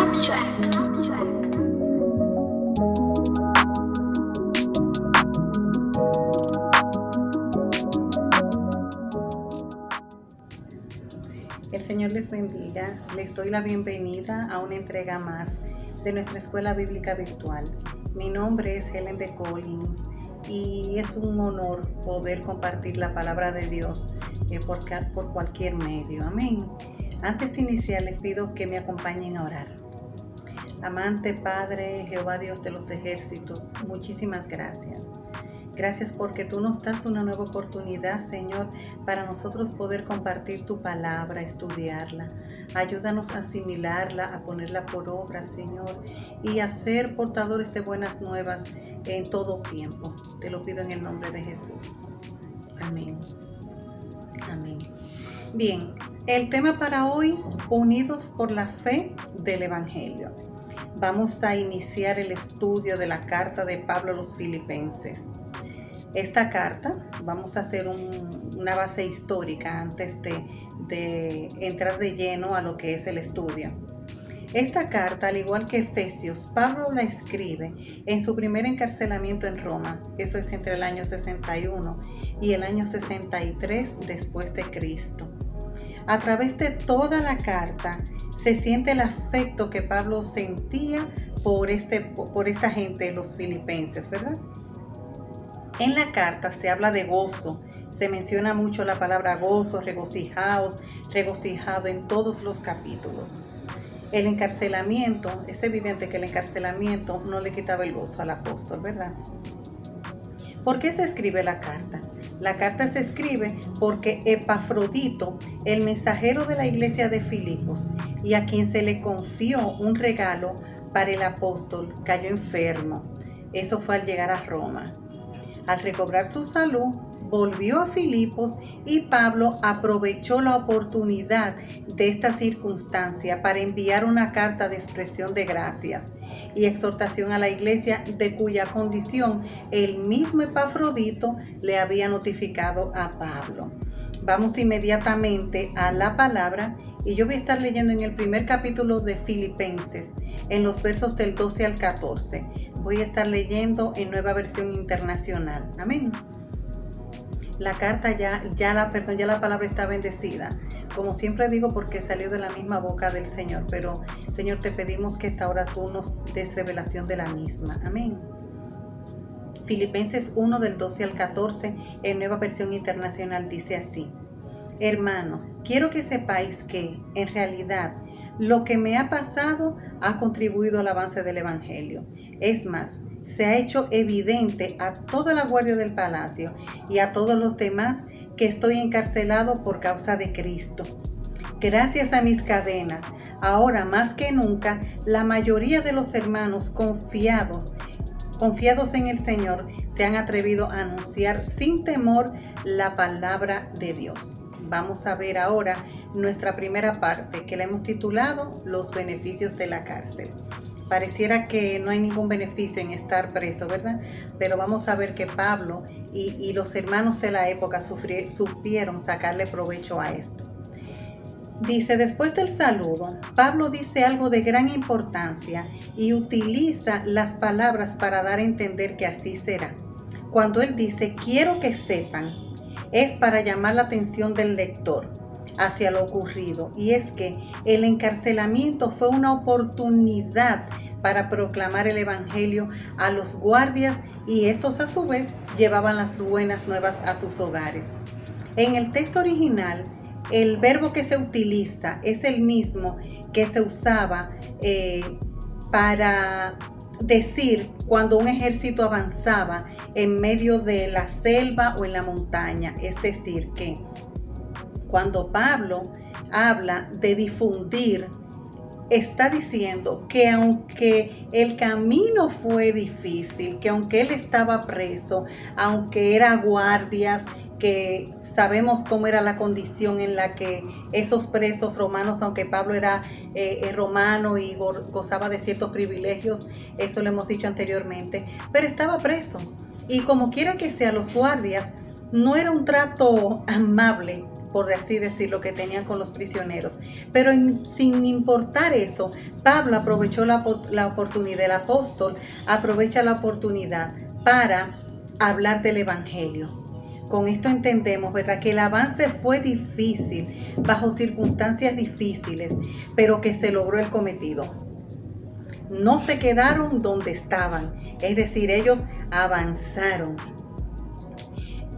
Abstract. El Señor les bendiga. Les doy la bienvenida a una entrega más de nuestra escuela bíblica virtual. Mi nombre es Helen de Collins y es un honor poder compartir la palabra de Dios por cualquier medio. Amén. Antes de iniciar, les pido que me acompañen a orar. Amante Padre, Jehová Dios de los ejércitos, muchísimas gracias. Gracias porque tú nos das una nueva oportunidad, Señor, para nosotros poder compartir tu palabra, estudiarla. Ayúdanos a asimilarla, a ponerla por obra, Señor, y a ser portadores de buenas nuevas en todo tiempo. Te lo pido en el nombre de Jesús. Amén. Amén. Bien, el tema para hoy, unidos por la fe del Evangelio. Vamos a iniciar el estudio de la carta de Pablo a los Filipenses. Esta carta, vamos a hacer una base histórica antes de entrar de lleno a lo que es el estudio. Esta carta, al igual que Efesios, Pablo la escribe en su primer encarcelamiento en Roma. Eso es entre el año 61 y el año 63 después de Cristo. A través de toda la carta se siente el afecto que Pablo sentía por esta gente, los filipenses, ¿verdad? En la carta se habla de gozo, se menciona mucho la palabra gozo, regocijaos, regocijado en todos los capítulos. El encarcelamiento, es evidente que el encarcelamiento no le quitaba el gozo al apóstol, ¿verdad? ¿Por qué se escribe la carta? La carta se escribe porque Epafrodito, el mensajero de la iglesia de Filipos, y a quien se le confió un regalo para el apóstol, cayó enfermo. Eso fue al llegar a Roma. Al recobrar su salud, volvió a Filipos y Pablo aprovechó la oportunidad de esta circunstancia para enviar una carta de expresión de gracias y exhortación a la iglesia, de cuya condición el mismo Epafrodito le había notificado a Pablo. Vamos inmediatamente a la palabra y yo voy a estar leyendo en el primer capítulo de Filipenses, en los versos del 12 al 14. Voy a estar leyendo en Nueva Versión Internacional. Amén. La carta ya la palabra está bendecida. Como siempre digo, porque salió de la misma boca del Señor. Pero, Señor, te pedimos que esta hora tú nos des revelación de la misma. Amén. Filipenses 1 del 12 al 14 en Nueva Versión Internacional dice así: Hermanos, quiero que sepáis que, en realidad, lo que me ha pasado ha contribuido al avance del Evangelio. Es más, se ha hecho evidente a toda la guardia del palacio y a todos los demás que estoy encarcelado por causa de Cristo. Gracias a mis cadenas, ahora más que nunca, la mayoría de los hermanos confiados en el Señor se han atrevido a anunciar sin temor la palabra de Dios. Vamos a ver ahora nuestra primera parte, que la hemos titulado Los beneficios de la cárcel. Pareciera que no hay ningún beneficio en estar preso, ¿verdad? Pero vamos a ver que Pablo y los hermanos de la época supieron sacarle provecho a esto. Dice, después del saludo, Pablo dice algo de gran importancia y utiliza las palabras para dar a entender que así será. Cuando él dice, quiero que sepan, es para llamar la atención del lector hacia lo ocurrido, y es que el encarcelamiento fue una oportunidad para proclamar el evangelio a los guardias, y estos a su vez llevaban las buenas nuevas a sus hogares. En el texto original, el verbo que se utiliza es el mismo que se usaba para decir cuando un ejército avanzaba en medio de la selva o en la montaña. Es decir, que cuando Pablo habla de difundir, está diciendo que aunque el camino fue difícil, que aunque él estaba preso, aunque era guardias, que sabemos cómo era la condición en la que esos presos romanos, aunque Pablo era romano y gozaba de ciertos privilegios, eso lo hemos dicho anteriormente, pero estaba preso. Y como quiera que sea, los guardias no era un trato amable por así decirlo, que tenían con los prisioneros. Pero sin importar eso, Pablo aprovechó la oportunidad, el apóstol aprovecha la oportunidad para hablar del evangelio. Con esto entendemos, ¿verdad?, que el avance fue difícil, bajo circunstancias difíciles, pero que se logró el cometido. No se quedaron donde estaban, es decir, ellos avanzaron.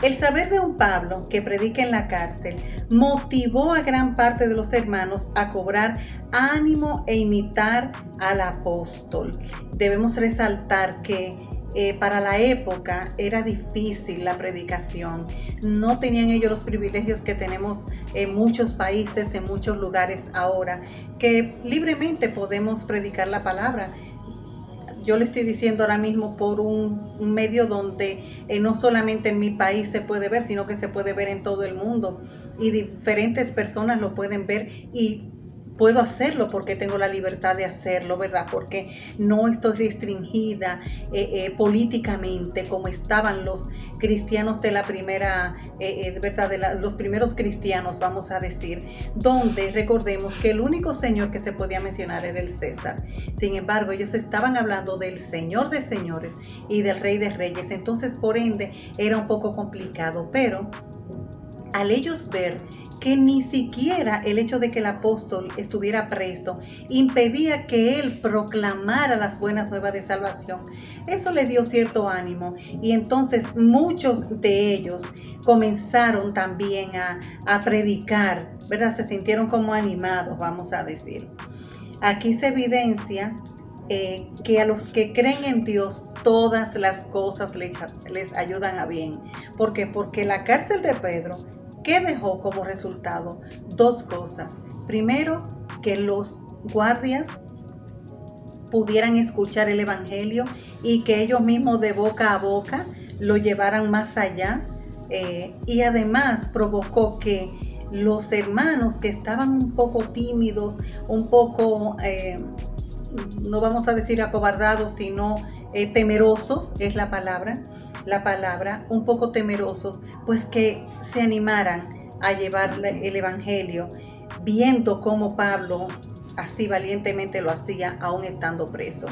El saber de un Pablo que predica en la cárcel motivó a gran parte de los hermanos a cobrar ánimo e imitar al apóstol. Debemos resaltar que para la época era difícil la predicación. No tenían ellos los privilegios que tenemos en muchos países, en muchos lugares ahora, que libremente podemos predicar la palabra. Yo le estoy diciendo ahora mismo por un medio donde no solamente en mi país se puede ver, sino que se puede ver en todo el mundo. Y diferentes personas lo pueden ver y puedo hacerlo porque tengo la libertad de hacerlo, ¿verdad? Porque no estoy restringida políticamente como estaban los cristianos de la primera, ¿verdad? Los primeros cristianos, vamos a decir, donde recordemos que el único señor que se podía mencionar era el César. Sin embargo, ellos estaban hablando del Señor de señores y del Rey de reyes. Entonces, por ende, era un poco complicado, pero al ellos ver que ni siquiera el hecho de que el apóstol estuviera preso impedía que él proclamara las buenas nuevas de salvación, eso le dio cierto ánimo, y entonces muchos de ellos comenzaron también a predicar, ¿verdad? Se sintieron como animados, vamos a decir. Aquí se evidencia que a los que creen en Dios todas las cosas les ayudan a bien. ¿Por qué? Porque la cárcel de Pedro, ¿qué dejó como resultado? Dos cosas. Primero, que los guardias pudieran escuchar el evangelio y que ellos mismos de boca a boca lo llevaran más allá. Y además provocó que los hermanos que estaban un poco tímidos, un poco, no vamos a decir acobardados, sino temerosos, es la palabra, un poco temerosos, pues que se animaran a llevar el evangelio, viendo cómo Pablo así valientemente lo hacía, aún estando preso.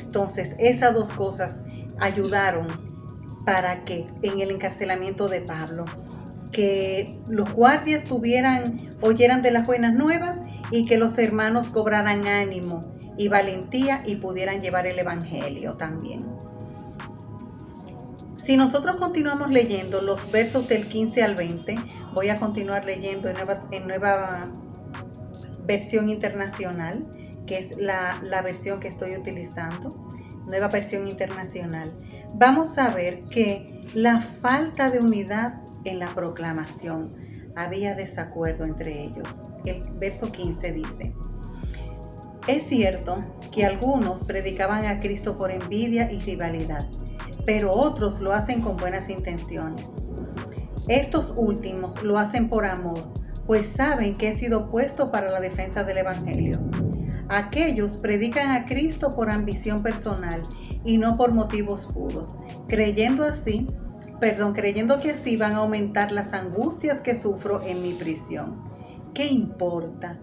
Entonces, esas dos cosas ayudaron para que en el encarcelamiento de Pablo, que los guardias oyeran de las buenas nuevas y que los hermanos cobraran ánimo y valentía y pudieran llevar el evangelio también. Si nosotros continuamos leyendo los versos del 15 al 20, voy a continuar leyendo en nueva versión internacional, que es la versión que estoy utilizando, nueva versión internacional. Vamos a ver que la falta de unidad en la proclamación, había desacuerdo entre ellos. El verso 15 dice: es cierto que algunos predicaban a Cristo por envidia y rivalidad, pero otros lo hacen con buenas intenciones. Estos últimos lo hacen por amor, pues saben que he sido puesto para la defensa del evangelio. Aquellos predican a Cristo por ambición personal y no por motivos puros, creyendo que así van a aumentar las angustias que sufro en mi prisión. ¿Qué importa?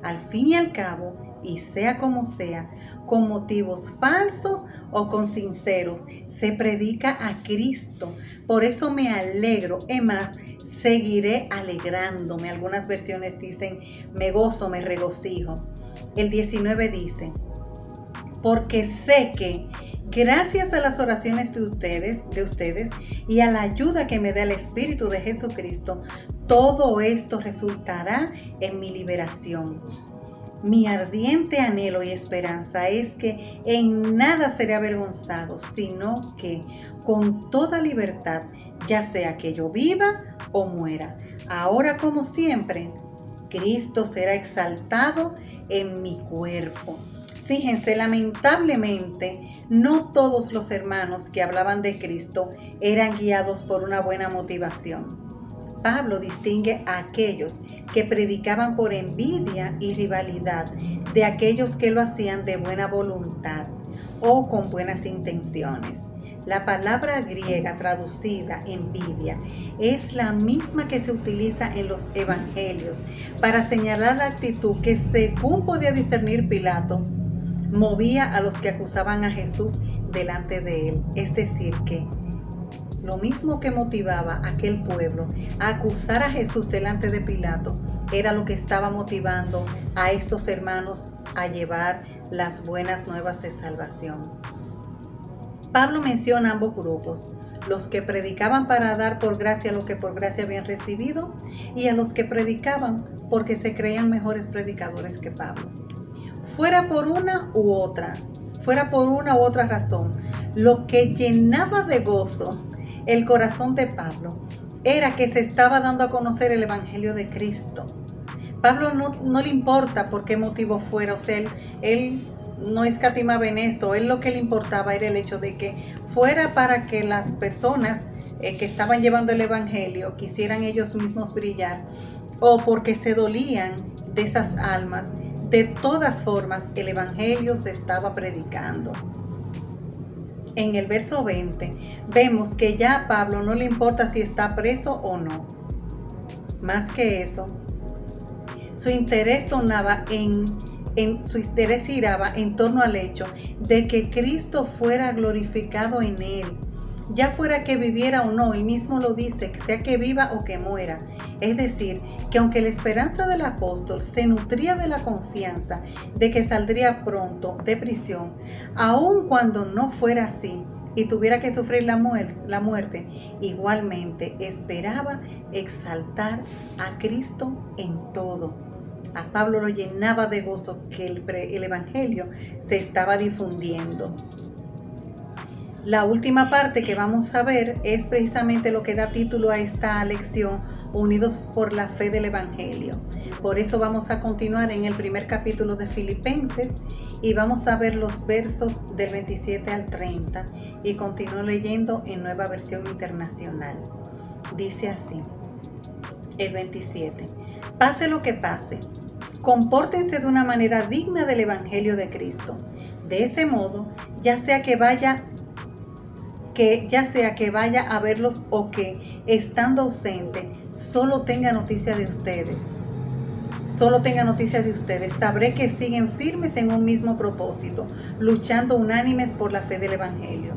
Al fin y al cabo, y sea como sea, con motivos falsos o con sinceros, se predica a Cristo. Por eso me alegro, es más, seguiré alegrándome. Algunas versiones dicen, me gozo, me regocijo. El 19 dice, porque sé que gracias a las oraciones de ustedes y a la ayuda que me da el Espíritu de Jesucristo, todo esto resultará en mi liberación. Mi ardiente anhelo y esperanza es que en nada seré avergonzado, sino que con toda libertad, ya sea que yo viva o muera, ahora como siempre, Cristo será exaltado en mi cuerpo. Fíjense, lamentablemente, no todos los hermanos que hablaban de Cristo eran guiados por una buena motivación. Pablo distingue a aquellos que predicaban por envidia y rivalidad de aquellos que lo hacían de buena voluntad o con buenas intenciones. La palabra griega traducida envidia es la misma que se utiliza en los evangelios para señalar la actitud que, según podía discernir Pilato, movía a los que acusaban a Jesús delante de él. Es decir, que lo mismo que motivaba a aquel pueblo a acusar a Jesús delante de Pilato era lo que estaba motivando a estos hermanos a llevar las buenas nuevas de salvación. Pablo menciona ambos grupos: los que predicaban para dar por gracia lo que por gracia habían recibido, y a los que predicaban porque se creían mejores predicadores que Pablo. Fuera por una u otra razón, lo que llenaba de gozo el corazón de Pablo era que se estaba dando a conocer el Evangelio de Cristo. Pablo no le importa por qué motivo fuera, o sea, él no escatimaba en eso. Él, lo que le importaba era el hecho de que fuera para que las personas que estaban llevando el Evangelio quisieran ellos mismos brillar, o porque se dolían de esas almas. De todas formas, el Evangelio se estaba predicando. En el verso 20 vemos que ya a Pablo no le importa si está preso o no. Más que eso, su interés giraba en torno al hecho de que Cristo fuera glorificado en él. Ya fuera que viviera o no, él mismo lo dice, sea que viva o que muera. Es decir, que aunque la esperanza del apóstol se nutría de la confianza de que saldría pronto de prisión, aun cuando no fuera así y tuviera que sufrir la muerte, igualmente esperaba exaltar a Cristo en todo. A Pablo lo llenaba de gozo que el Evangelio se estaba difundiendo. La última parte que vamos a ver es precisamente lo que da título a esta lección: unidos por la fe del Evangelio. Por eso vamos a continuar en el primer capítulo de Filipenses y vamos a ver los versos del 27 al 30 y continúo leyendo en Nueva Versión Internacional. Dice así, el 27: pase lo que pase, compórtense de una manera digna del Evangelio de Cristo. De ese modo, ya sea que vaya a verlos o que, estando ausente, solo tenga noticia de ustedes, sabré que siguen firmes en un mismo propósito, luchando unánimes por la fe del Evangelio,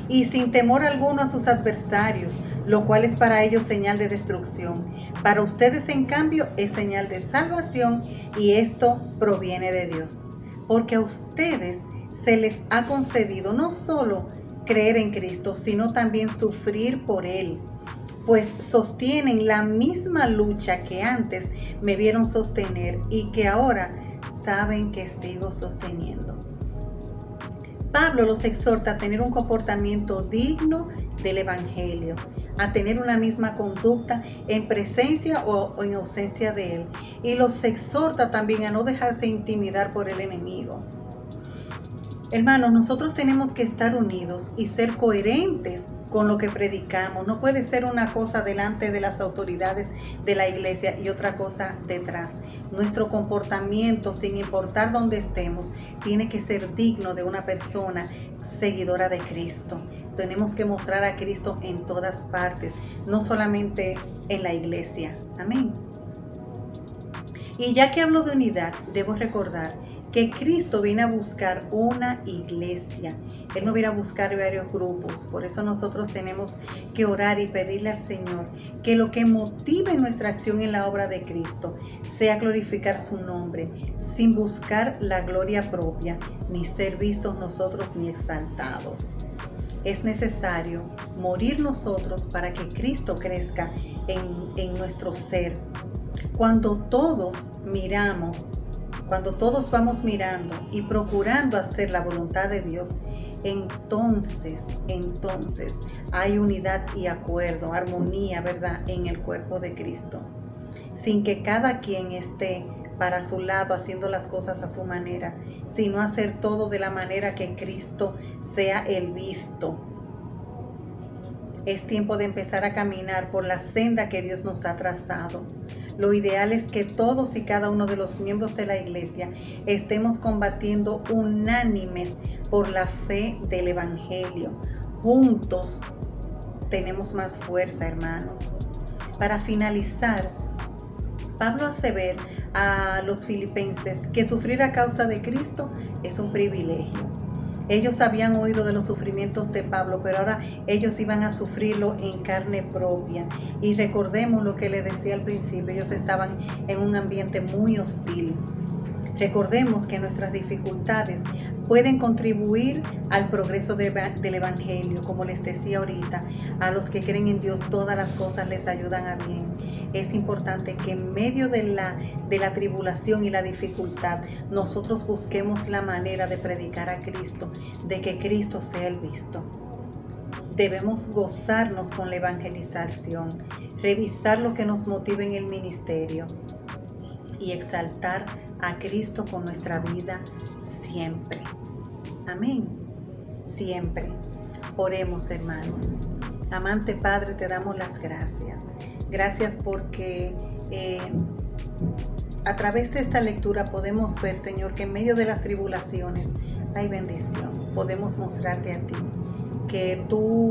y sin temor alguno a sus adversarios, lo cual es para ellos señal de destrucción. Para ustedes, en cambio, es señal de salvación, y esto proviene de Dios, porque a ustedes se les ha concedido no solo creer en Cristo, sino también sufrir por Él, pues sostienen la misma lucha que antes me vieron sostener y que ahora saben que sigo sosteniendo. Pablo los exhorta a tener un comportamiento digno del Evangelio, a tener una misma conducta en presencia o en ausencia de Él, y los exhorta también a no dejarse intimidar por el enemigo. Hermanos, nosotros tenemos que estar unidos y ser coherentes con lo que predicamos. No puede ser una cosa delante de las autoridades de la iglesia y otra cosa detrás. Nuestro comportamiento, sin importar dónde estemos, tiene que ser digno de una persona seguidora de Cristo. Tenemos que mostrar a Cristo en todas partes, no solamente en la iglesia. Amén. Y ya que hablo de unidad, debo recordar que Cristo viene a buscar una iglesia. Él no viene a buscar varios grupos. Por eso nosotros tenemos que orar y pedirle al Señor que lo que motive nuestra acción en la obra de Cristo sea glorificar su nombre, sin buscar la gloria propia, ni ser vistos nosotros ni exaltados. Es necesario morir nosotros para que Cristo crezca en nuestro ser. Cuando todos vamos mirando y procurando hacer la voluntad de Dios, entonces hay unidad y acuerdo, armonía, ¿verdad?, en el cuerpo de Cristo. Sin que cada quien esté para su lado haciendo las cosas a su manera, sino hacer todo de la manera que Cristo sea el visto. Es tiempo de empezar a caminar por la senda que Dios nos ha trazado. Lo ideal es que todos y cada uno de los miembros de la iglesia estemos combatiendo unánimes por la fe del Evangelio, juntos tenemos más fuerza, hermanos. Para finalizar, Pablo hace ver a los filipenses que sufrir a causa de Cristo es un privilegio. Ellos habían oído de los sufrimientos de Pablo, pero ahora ellos iban a sufrirlo en carne propia. Y recordemos lo que les decía al principio, ellos estaban en un ambiente muy hostil. Recordemos que nuestras dificultades pueden contribuir al progreso del Evangelio. Como les decía ahorita, a los que creen en Dios todas las cosas les ayudan a bien. Es importante que en medio de la tribulación y la dificultad nosotros busquemos la manera de predicar a Cristo, de que Cristo sea el visto. Debemos gozarnos con la evangelización, revisar lo que nos motive en el ministerio y exaltar a Cristo con nuestra vida siempre. Amén. Siempre. Oremos, hermanos. Amante Padre, te damos las gracias. Gracias porque a través de esta lectura podemos ver, Señor, que en medio de las tribulaciones hay bendición. Podemos mostrarte a ti. Que tú,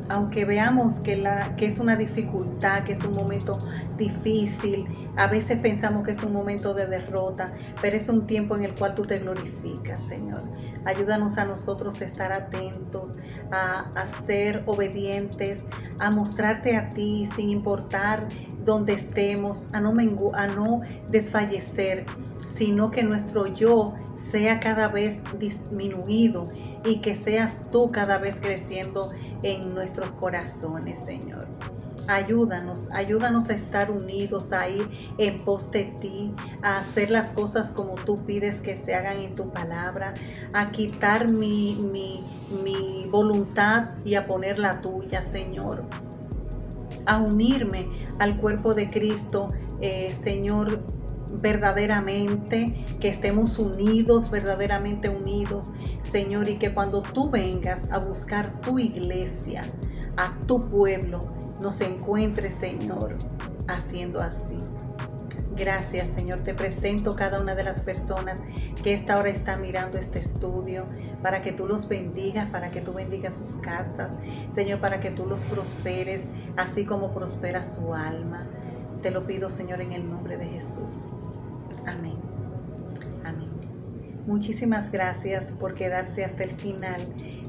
aunque veamos que es una dificultad, que es un momento difícil, a veces pensamos que es un momento de derrota, pero es un tiempo en el cual tú te glorificas, Señor. Ayúdanos a nosotros a estar atentos, a ser obedientes, a mostrarte a ti sin importar dónde estemos, a no desfallecer, sino que nuestro yo sea cada vez disminuido y que seas tú cada vez creciendo en nuestros corazones, Señor. Ayúdanos a estar unidos, a ir en pos de ti, a hacer las cosas como tú pides que se hagan en tu palabra, a quitar mi voluntad y a poner la tuya, Señor. A unirme al cuerpo de Cristo, Señor, verdaderamente, que estemos unidos, verdaderamente unidos, Señor, y que cuando tú vengas a buscar tu iglesia, a tu pueblo, nos encuentres, Señor, haciendo así. Gracias, Señor. Te presento cada una de las personas que esta hora está mirando este estudio, para que tú los bendigas, para que tú bendigas sus casas, Señor, para que tú los prosperes, así como prospera su alma. Te lo pido, Señor, en el nombre de Jesús. Amén. Amén. Muchísimas gracias por quedarse hasta el final.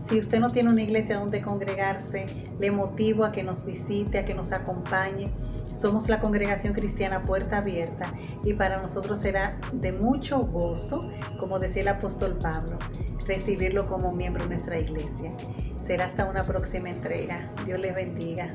Si usted no tiene una iglesia donde congregarse, le motivo a que nos visite, a que nos acompañe. Somos la Congregación Cristiana Puerta Abierta y para nosotros será de mucho gozo, como decía el apóstol Pablo, recibirlo como miembro de nuestra iglesia. Será hasta una próxima entrega. Dios les bendiga.